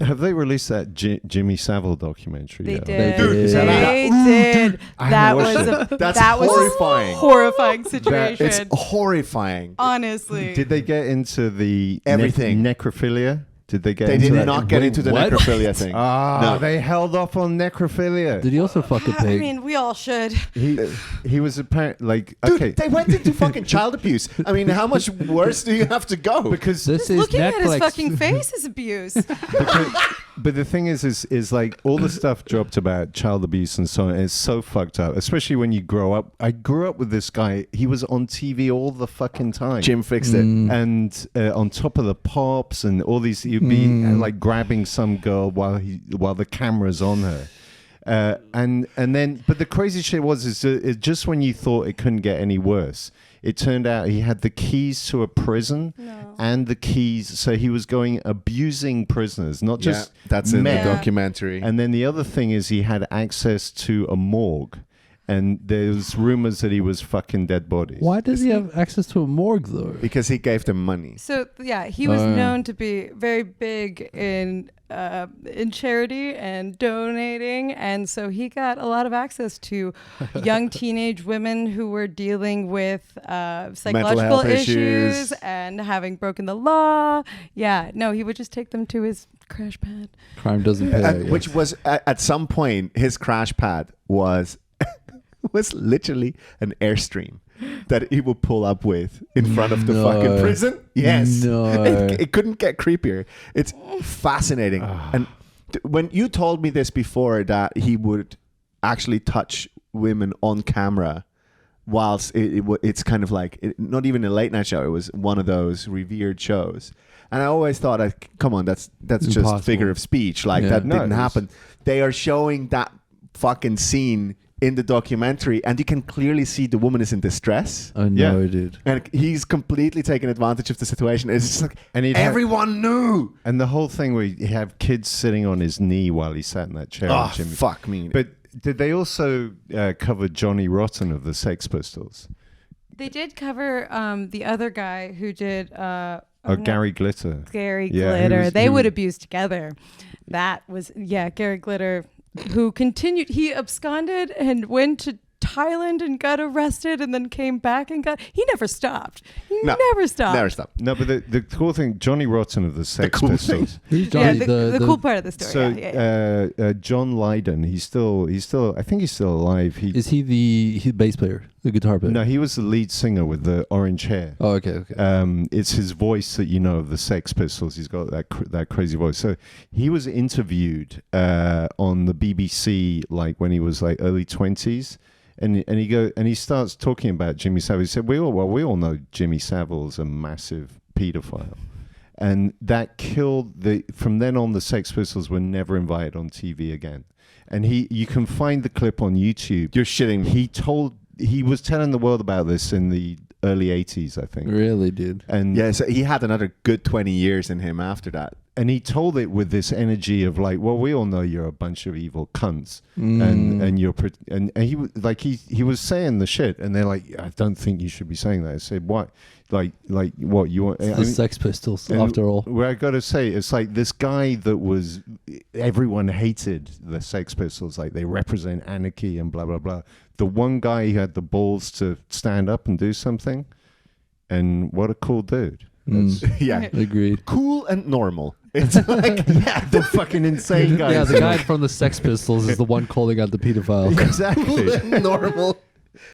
Have they released that Jimmy Savile documentary They yet? did. Dude, They did. That was That's that was horrifying. a horrifying situation. It's horrifying. Honestly. Did they get into the Everything. necrophilia? Did they get They into did that? not get into the what? necrophilia thing. No. They held off on necrophilia. Did he also fuck a I pig? mean, we all should. He was apparently like, Dude, okay, they went into fucking child abuse. I mean, how much worse do you have to go? because This is Looking at his Netflix. fucking face is abuse. but the thing is like all the stuff dropped about child abuse and so on is so fucked up, especially when you grow up. I grew up with this guy. He was on TV all the fucking time. Jim fixed it. And on top of the pops and all these, he'd be like grabbing some girl while the camera's on her. And then, but the crazy shit is just when you thought it couldn't get any worse, it turned out he had the keys to a prison and the keys. So he was going abusing prisoners, not just that's in men. the documentary. And then the other thing is he had access to a morgue. And there's rumors that he was fucking dead bodies. Why does he have access to a morgue though? Because he gave them money. So yeah, he was known to be very big in charity and donating, and so he got a lot of access to young teenage women who were dealing with psychological issues and having broken the law. Yeah, no, he would just take them to his crash pad. Crime doesn't pay. Which was at some point his crash pad was literally an Airstream that he would pull up with in front of the fucking prison. Yes. No. It couldn't get creepier. It's fascinating. And when you told me this before, that he would actually touch women on camera whilst it's kind of like, not even a late night show. It was one of those revered shows. And I always thought, come on, that's just Impossible. figure of speech. Like that didn't happen. They are showing that fucking scene in the documentary, and you can clearly see the woman is in distress. I know, dude. And he's completely taking advantage of the situation. It's just like, And everyone knew. And the whole thing where you have kids sitting on his knee while he sat in that chair. Oh, Jimmy. fuck me. But did they also cover Johnny Rotten of the Sex Pistols? They did cover the other guy who did. Gary Glitter. Gary Yeah, Glitter. They would abuse together. That was Gary Glitter, who continued. He absconded and went to Thailand and got arrested, and then came back and he never stopped. Never stopped. Never stopped. No, but the cool thing, Johnny Rotten of the Sex cool Pistols. Who's Yeah, Johnny? the cool part of the story. So John Lydon, he's still. I think he's still alive. Is he the bass player, the guitar player? No, he was the lead singer with the orange hair. Oh, okay. It's his voice that you know of the Sex Pistols. He's got that crazy voice. So he was interviewed on the BBC like when he was like early 20s. And he starts talking about Jimmy Savile. He said, we all know Jimmy Savile's a massive pedophile. And that killed from then on, the Sex Pistols were never invited on TV again. And you can find the clip on YouTube. You're shitting me. He was telling the world about this in the early 80s, I think. Really, dude? And Yeah, so he had another good 20 years in him after that. And he told it with this energy of like, well, we all know you're a bunch of evil cunts, and you're and he was like he was saying the shit, and they're like, I don't think you should be saying that. I said, what, like what you want? The Sex Pistols, after all. Where I got to say, it's like this guy that was everyone hated the Sex Pistols, like they represent anarchy and blah blah blah. The one guy who had the balls to stand up and do something, and what a cool dude. Yeah. Agreed. Cool and normal. It's like, The fucking insane guy. Yeah, the guy from the Sex Pistols is the one calling out the pedophile. Exactly. cool and normal.